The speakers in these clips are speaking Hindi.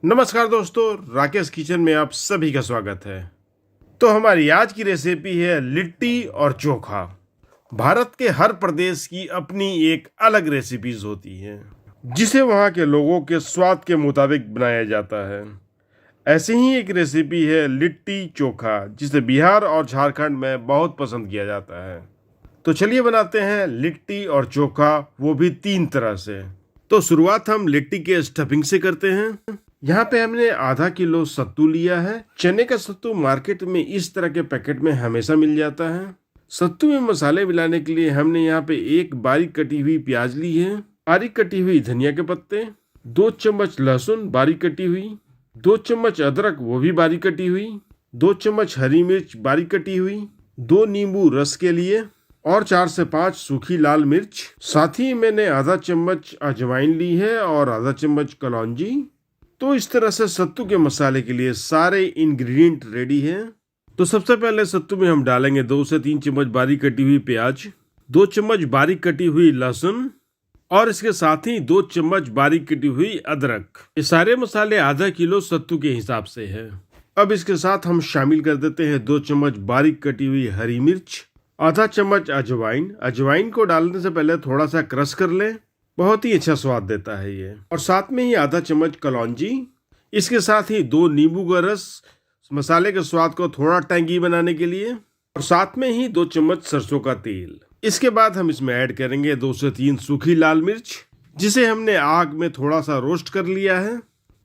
नमस्कार दोस्तों, राकेश किचन में आप सभी का स्वागत है। तो हमारी आज की रेसिपी है लिट्टी और चोखा। भारत के हर प्रदेश की अपनी एक अलग रेसिपीज होती हैं, जिसे वहाँ के लोगों के स्वाद के मुताबिक बनाया जाता है। ऐसी ही एक रेसिपी है लिट्टी चोखा, जिसे बिहार और झारखंड में बहुत पसंद किया जाता है। तो चलिए बनाते हैं लिट्टी और चोखा, वो भी 3 तरह से। तो शुरुआत हम लिट्टी के स्टफिंग से करते हैं। यहाँ पे हमने आधा किलो सत्तू लिया है। चने का सत्तू मार्केट में इस तरह के पैकेट में हमेशा मिल जाता है। सत्तू में मसाले मिलाने के लिए हमने यहाँ पे एक बारीक कटी हुई प्याज ली है, बारीक कटी हुई धनिया के पत्ते, 2 चम्मच लहसुन बारीक कटी हुई, 2 चम्मच अदरक वो भी बारीक कटी हुई, 2 चम्मच हरी मिर्च बारीक कटी हुई, 2 नींबू रस के लिए और 4 से 5 सूखी लाल मिर्च। साथ ही मैंने आधा चम्मच अजवाइन ली है और आधा चम्मच कलौंजी। तो इस तरह से सत्तू के मसाले के लिए सारे इंग्रेडिएंट रेडी हैं। तो सबसे पहले सत्तू में हम डालेंगे 2 से 3 चम्मच बारीक कटी हुई प्याज, 2 चम्मच बारीक कटी हुई लहसुन और इसके साथ ही 2 चम्मच बारीक कटी हुई अदरक। ये सारे मसाले आधा किलो सत्तू के हिसाब से है। अब इसके साथ हम शामिल कर देते हैं 2 चम्मच बारीक कटी हुई हरी मिर्च, आधा चम्मच अजवाइन। अजवाइन को डालने से पहले थोड़ा सा क्रश कर लें, बहुत ही अच्छा स्वाद देता है ये। और साथ में ही आधा चम्मच कलौंजी। इसके साथ ही 2 नींबू का रस, मसाले के स्वाद को थोड़ा टैंगी बनाने के लिए। और साथ में ही 2 चम्मच सरसों का तेल। इसके बाद हम इसमें ऐड करेंगे 2 से 3 सूखी लाल मिर्च, जिसे हमने आग में थोड़ा सा रोस्ट कर लिया है।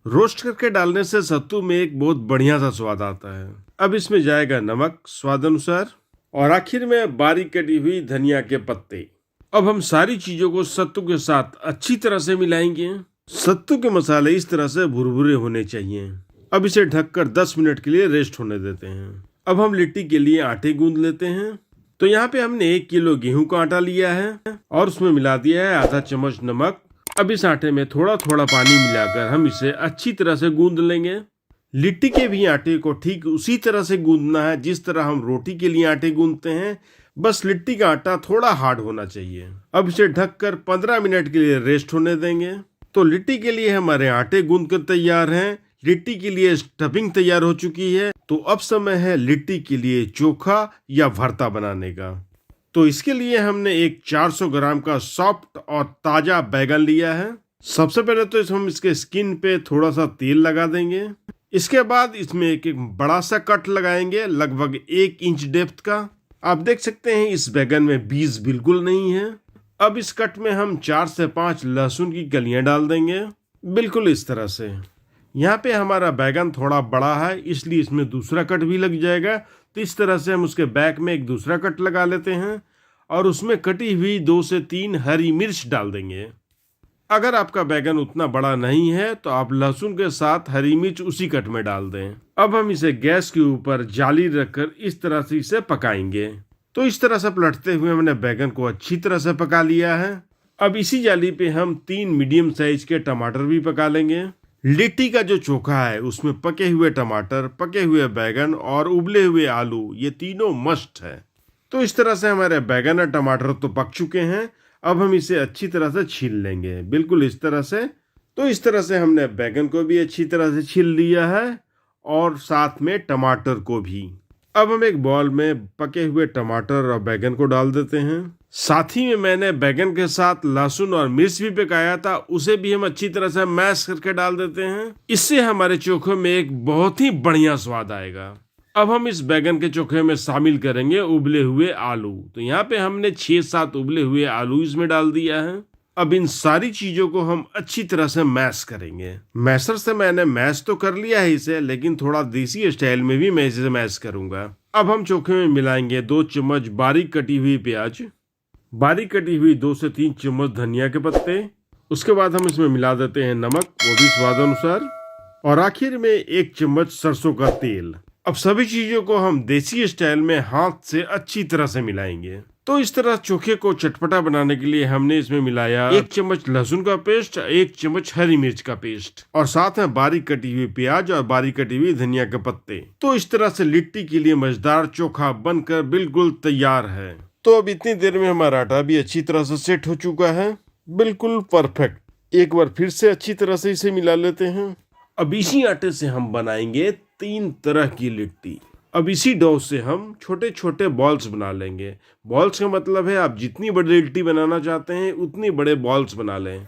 रोस्ट करके डालने से सत्तू में एक बहुत बढ़िया सा स्वाद आता है। अब इसमें जाएगा नमक स्वाद अनुसार और आखिर में बारीक कटी हुई धनिया के पत्ते। अब हम सारी चीजों को सत्तू के साथ अच्छी तरह से मिलाएंगे। सत्तू के मसाले इस तरह से भुरभुरे होने चाहिए। अब इसे ढककर 10 मिनट के लिए रेस्ट होने देते हैं। अब हम लिट्टी के लिए आटे गूंद लेते हैं। तो यहाँ पे हमने 1 किलो गेहूं का आटा लिया है और उसमें मिला दिया है आधा चम्मच नमक। अब इस आटे में थोड़ा थोड़ा पानी मिलाकर हम इसे अच्छी तरह से गूंद लेंगे। लिट्टी के भी आटे को ठीक उसी तरह से गूंदना है जिस तरह हम रोटी के लिए आटे गूंदते हैं, बस लिट्टी का आटा थोड़ा हार्ड होना चाहिए। अब इसे ढककर 15 मिनट के लिए रेस्ट होने देंगे। तो लिट्टी के लिए हमारे आटे गूंद कर तैयार हैं, लिट्टी के लिए स्टफिंग तैयार हो चुकी है। तो अब समय है लिट्टी के लिए चोखा या भरता बनाने का। तो इसके लिए हमने एक 400 ग्राम का सॉफ्ट और ताजा बैगन लिया है। सबसे पहले तो हम इसके स्किन पे थोड़ा सा तेल लगा देंगे। इसके बाद इसमें एक बड़ा सा कट लगाएंगे, लगभग 1 इंच डेप्थ का। आप देख सकते हैं इस बैगन में बीज बिल्कुल नहीं है। अब इस कट में हम 4 से 5 लहसुन की कलियां डाल देंगे, बिल्कुल इस तरह से। यहाँ पे हमारा बैगन थोड़ा बड़ा है, इसलिए इसमें दूसरा कट भी लग जाएगा। तो इस तरह से हम उसके बैक में एक दूसरा कट लगा लेते हैं और उसमें कटी हुई 2 से 3 हरी मिर्च डाल देंगे। अगर आपका बैगन उतना बड़ा नहीं है तो आप लहसुन के साथ हरी मिर्च उसी कट में डाल दें। अब हम इसे गैस के ऊपर जाली रखकर इस तरह से इसे पकाएंगे। तो इस तरह से पलटते हुए हमने बैगन को अच्छी तरह से पका लिया है। अब इसी जाली पे हम 3 मीडियम साइज के टमाटर भी पका लेंगे। लिट्टी का जो चोखा है उसमें पके हुए टमाटर, पके हुए बैगन और उबले हुए आलू, ये तीनों मस्ट है। तो इस तरह से हमारे बैगन और टमाटर तो पक चुके हैं। अब हम इसे अच्छी तरह से छील लेंगे, बिल्कुल इस तरह से। तो इस तरह से हमने बैगन को भी अच्छी तरह से छील लिया है और साथ में टमाटर को भी। अब हम एक बाउल में पके हुए टमाटर और बैगन को डाल देते हैं। साथ ही में मैंने बैगन के साथ लहसुन और मिर्च भी पकाया था, उसे भी हम अच्छी तरह से मैश करके डाल देते हैं। इससे हमारे चोखे में एक बहुत ही बढ़िया स्वाद आएगा। अब हम इस बैगन के चोखे में शामिल करेंगे उबले हुए आलू। तो यहाँ पे हमने 6-7 उबले हुए आलू इसमें डाल दिया है। अब इन सारी चीजों को हम अच्छी तरह से मैश करेंगे। मैशर से मैंने मैश तो कर लिया है इसे, लेकिन थोड़ा देसी स्टाइल में भी मैं इसे मैश करूंगा। अब हम चोखे में मिलाएंगे 2 चम्मच बारीक कटी हुई प्याज, बारीक कटी हुई 2 से 3 चम्मच धनिया के पत्ते। उसके बाद हम इसमें मिला देते हैं नमक, वो भी स्वाद अनुसार। और आखिर में 1 चम्मच सरसों का तेल। अब सभी चीजों को हम देसी स्टाइल में हाथ से अच्छी तरह से मिलाएंगे। तो इस तरह चोखे को चटपटा बनाने के लिए हमने इसमें मिलाया 1 चम्मच लहसुन का पेस्ट, 1 चम्मच हरी मिर्च का पेस्ट और साथ में बारीक कटी हुई प्याज और बारीक कटी हुई धनिया के पत्ते। तो इस तरह से लिट्टी के लिए मजेदार चोखा बनकर बिल्कुल तैयार है। तो अब इतनी देर में हमारा आटा भी अच्छी तरह से सेट हो चुका है, बिल्कुल परफेक्ट। एक बार फिर से अच्छी तरह से इसे मिला लेते हैं। अब इसी आटे से हम बनाएंगे 3 तरह की लिट्टी। अब इसी डो से हम छोटे छोटे बॉल्स बना लेंगे। बॉल्स का मतलब है आप जितनी बड़ी लिट्टी बनाना चाहते हैं उतनी बड़े बॉल्स बना लें।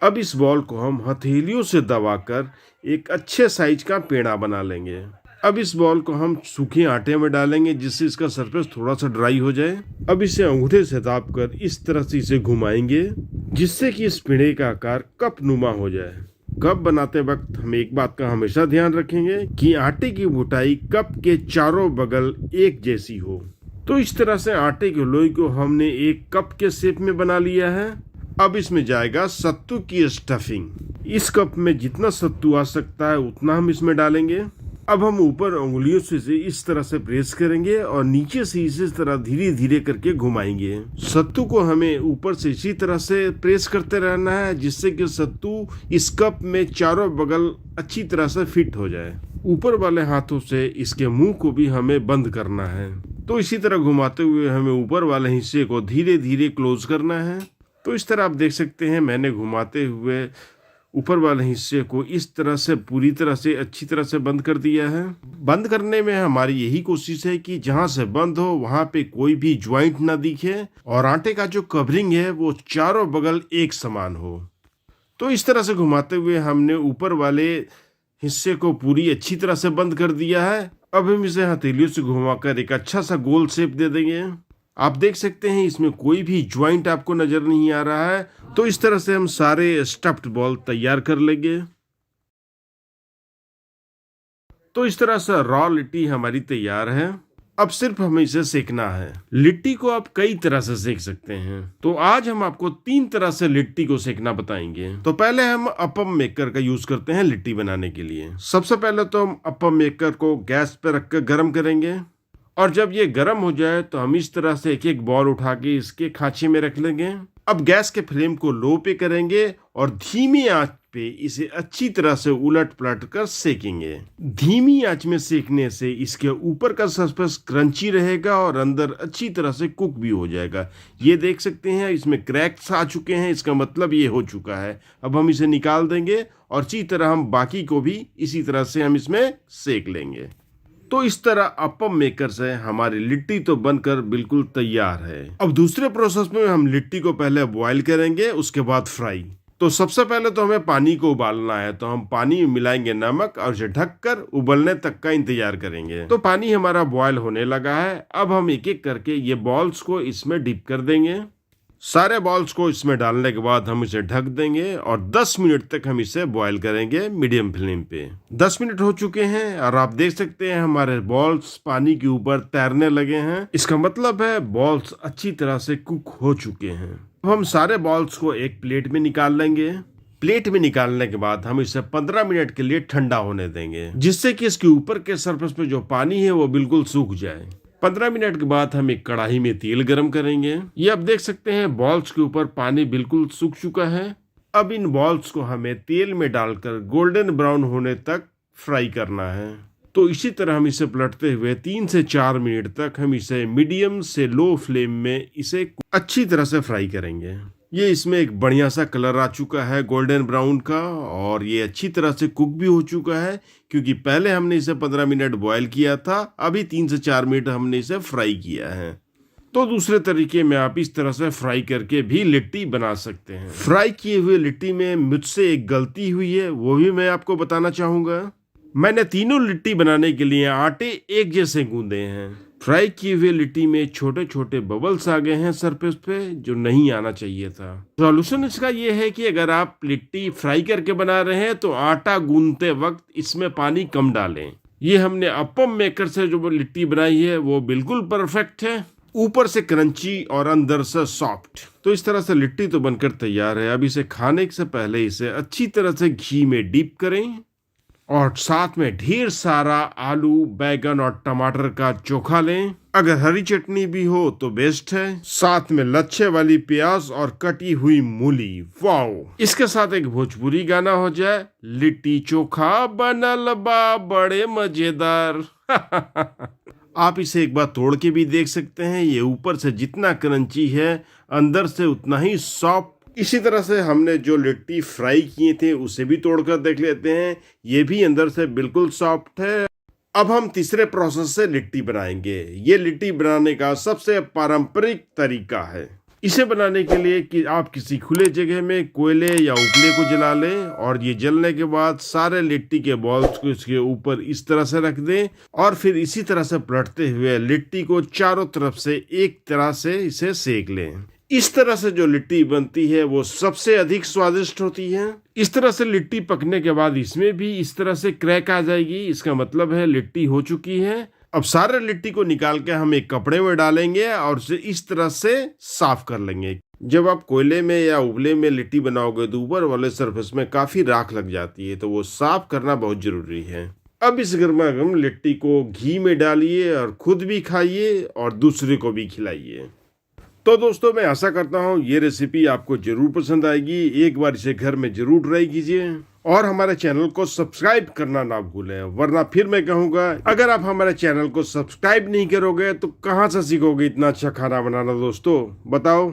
अब इस बॉल को हम हथेलियों से दबाकर एक अच्छे साइज का पेड़ा बना लेंगे। अब इस बॉल को हम सूखे आटे में डालेंगे जिससे इसका सरफेस थोड़ा सा ड्राई हो जाए। अब इसे अंगूठे से दाबकर इस तरह से इसे घुमाएंगे जिससे कि इस पेड़े का आकार कप नुमा हो जाए। कप बनाते वक्त हम एक बात का हमेशा ध्यान रखेंगे कि आटे की मोटाई कप के चारों बगल एक जैसी हो। तो इस तरह से आटे के लोई को हमने एक कप के शेप में बना लिया है। अब इसमें जाएगा सत्तू की स्टफिंग। इस कप में जितना सत्तू आ सकता है उतना हम इसमें डालेंगे। अब हम ऊपर उंगलियों से इस तरह से प्रेस करेंगे और नीचे से इस तरह धीरे धीरे करके घुमाएंगे। सत्तू को हमें ऊपर से इसी तरह से प्रेस करते रहना है जिससे कि सत्तू इस कप में चारों बगल अच्छी तरह से फिट हो जाए। ऊपर वाले हाथों से इसके मुंह को भी हमें बंद करना है। तो इसी तरह घुमाते हुए हमें ऊपर वाले हिस्से को धीरे धीरे क्लोज करना है। तो इस तरह आप देख सकते हैं मैंने घुमाते हुए ऊपर वाले हिस्से को इस तरह से पूरी तरह से अच्छी तरह से बंद कर दिया है। बंद करने में हमारी यही कोशिश है कि जहां से बंद हो वहां पे कोई भी ज्वाइंट ना दिखे और आटे का जो कवरिंग है वो चारों बगल एक समान हो। तो इस तरह से घुमाते हुए हमने ऊपर वाले हिस्से को पूरी अच्छी तरह से बंद कर दिया है। अब हम इसे हथेलियों से घुमाकर एक अच्छा सा गोल शेप दे देंगे। आप देख सकते हैं इसमें कोई भी ज्वाइंट आपको नजर नहीं आ रहा है। तो इस तरह से हम सारे स्टफ्ड बॉल तैयार कर लेंगे। तो इस तरह से रॉ लिट्टी हमारी तैयार है। अब सिर्फ हमें इसे सेकना है। लिट्टी को आप कई तरह से सेक सकते हैं। तो आज हम आपको 3 तरह से लिट्टी को सेकना बताएंगे। तो पहले हम अपम मेकर का यूज करते हैं लिट्टी बनाने के लिए। सबसे पहले तो हम अपम मेकर को गैस पे रखकर गर्म करेंगे और जब ये गर्म हो जाए तो हम इस तरह से एक एक बॉल उठा के इसके खांचे में रख लेंगे। अब गैस के फ्लेम को लो पे करेंगे और धीमी आंच पे इसे अच्छी तरह से उलट पलट कर सेकेंगे। धीमी आंच में सेकने से इसके ऊपर का सरफेस क्रंची रहेगा और अंदर अच्छी तरह से कुक भी हो जाएगा। ये देख सकते हैं इसमें क्रैक्स आ चुके हैं, इसका मतलब ये हो चुका है। अब हम इसे निकाल देंगे और इसी तरह हम बाकी को भी इसी तरह से हम इसमें सेक लेंगे। तो इस तरह अपम मेकर से हमारी लिट्टी तो बनकर बिल्कुल तैयार है। अब दूसरे प्रोसेस में हम लिट्टी को पहले बॉईल करेंगे, उसके बाद फ्राई। तो सबसे पहले तो हमें पानी को उबालना है। तो हम पानी में मिलाएंगे नमक और इसे ढककर उबलने तक का इंतजार करेंगे। तो पानी हमारा बॉईल होने लगा है। अब हम एक एक करके ये बॉल्स को इसमें डिप कर देंगे। सारे बॉल्स को इसमें डालने के बाद हम इसे ढक देंगे और 10 मिनट तक हम इसे बॉईल करेंगे मीडियम फ्लेम पे। 10 मिनट हो चुके हैं और आप देख सकते हैं हमारे बॉल्स पानी के ऊपर तैरने लगे हैं। इसका मतलब है बॉल्स अच्छी तरह से कुक हो चुके हैं। अब हम सारे बॉल्स को एक प्लेट में निकाल लेंगे। प्लेट में निकालने के बाद हम इसे 15 मिनट के लिए ठंडा होने देंगे जिससे कि इसके ऊपर के सरफेस पे जो पानी है वो बिल्कुल सूख जाए। 15 मिनट के बाद हम एक कढ़ाई में तेल गरम करेंगे। ये आप देख सकते हैं बॉल्स के ऊपर पानी बिल्कुल सूख चुका है। अब इन बॉल्स को हमें तेल में डालकर गोल्डन ब्राउन होने तक फ्राई करना है। तो इसी तरह हम इसे पलटते हुए 3 से 4 मिनट तक हम इसे मीडियम से लो फ्लेम में इसे अच्छी तरह से फ्राई करेंगे। ये इसमें एक बढ़िया सा कलर आ चुका है गोल्डन ब्राउन का और ये अच्छी तरह से कुक भी हो चुका है क्योंकि पहले हमने इसे 15 मिनट बॉयल किया था, अभी 3 से 4 मिनट हमने इसे फ्राई किया है। तो दूसरे तरीके में आप इस तरह से फ्राई करके भी लिट्टी बना सकते हैं। फ्राई किए हुए लिट्टी में मुझसे एक गलती हुई है, वो भी मैं आपको बताना चाहूँगा। मैंने तीनों लिट्टी बनाने के लिए आटे एक जैसे गूंदे हैं। फ्राई किए हुए लिट्टी में छोटे छोटे बबल्स आ गए हैं सरफेस पे, जो नहीं आना चाहिए था। सॉल्यूशन इसका ये है कि अगर आप लिट्टी फ्राई करके बना रहे हैं तो आटा गूंदते वक्त इसमें पानी कम डालें। ये हमने अपम मेकर से जो लिट्टी बनाई है वो बिल्कुल परफेक्ट है, ऊपर से क्रंची और अंदर से सॉफ्ट। तो इस तरह से लिट्टी तो बनकर तैयार है। अब इसे खाने से पहले इसे अच्छी तरह से घी में डीप करें और साथ में ढेर सारा आलू, बैगन और टमाटर का चोखा लें। अगर हरी चटनी भी हो तो बेस्ट है। साथ में लच्छे वाली प्याज और कटी हुई मूली। वाओ! इसके साथ एक भोजपुरी गाना हो जाए, लिट्टी चोखा बनल बा बड़े मजेदार। आप इसे एक बार तोड़ के भी देख सकते हैं। ये ऊपर से जितना क्रंची है अंदर से उतना ही सॉफ्ट इसी तरह से हमने जो लिट्टी फ्राई किए थे उसे भी तोड़कर देख लेते हैं। ये भी अंदर से बिल्कुल सॉफ्ट है। अब हम तीसरे प्रोसेस से लिट्टी बनाएंगे। ये लिट्टी बनाने का सबसे पारंपरिक तरीका है। इसे बनाने के लिए कि आप किसी खुले जगह में कोयले या उपले को जला लें और ये जलने के बाद सारे लिट्टी के बॉल्स को इसके ऊपर इस तरह से रख दें और फिर इसी तरह से पलटते हुए लिट्टी को चारों तरफ से एक तरह से इसे सेक लें। इस तरह से जो लिट्टी बनती है वो सबसे अधिक स्वादिष्ट होती है। इस तरह से लिट्टी पकने के बाद इसमें भी इस तरह से क्रैक आ जाएगी, इसका मतलब है लिट्टी हो चुकी है। अब सारे लिट्टी को निकाल के हम एक कपड़े में डालेंगे और उसे इस तरह से साफ कर लेंगे। जब आप कोयले में या उबले में लिट्टी बनाओगे तो ऊपर वाले सरफेस में काफी राख लग जाती है, तो वो साफ करना बहुत जरूरी है। अब इस गर्मा गर्म लिट्टी को घी में डालिए और खुद भी खाइए और दूसरे को भी खिलाइए। तो दोस्तों, मैं आशा करता हूँ ये रेसिपी आपको जरूर पसंद आएगी। एक बार इसे घर में जरूर ट्राई कीजिए और हमारे चैनल को सब्सक्राइब करना ना भूलें, वरना फिर मैं कहूँगा अगर आप हमारे चैनल को सब्सक्राइब नहीं करोगे तो कहाँ से सीखोगे इतना अच्छा खाना बनाना। दोस्तों बताओ।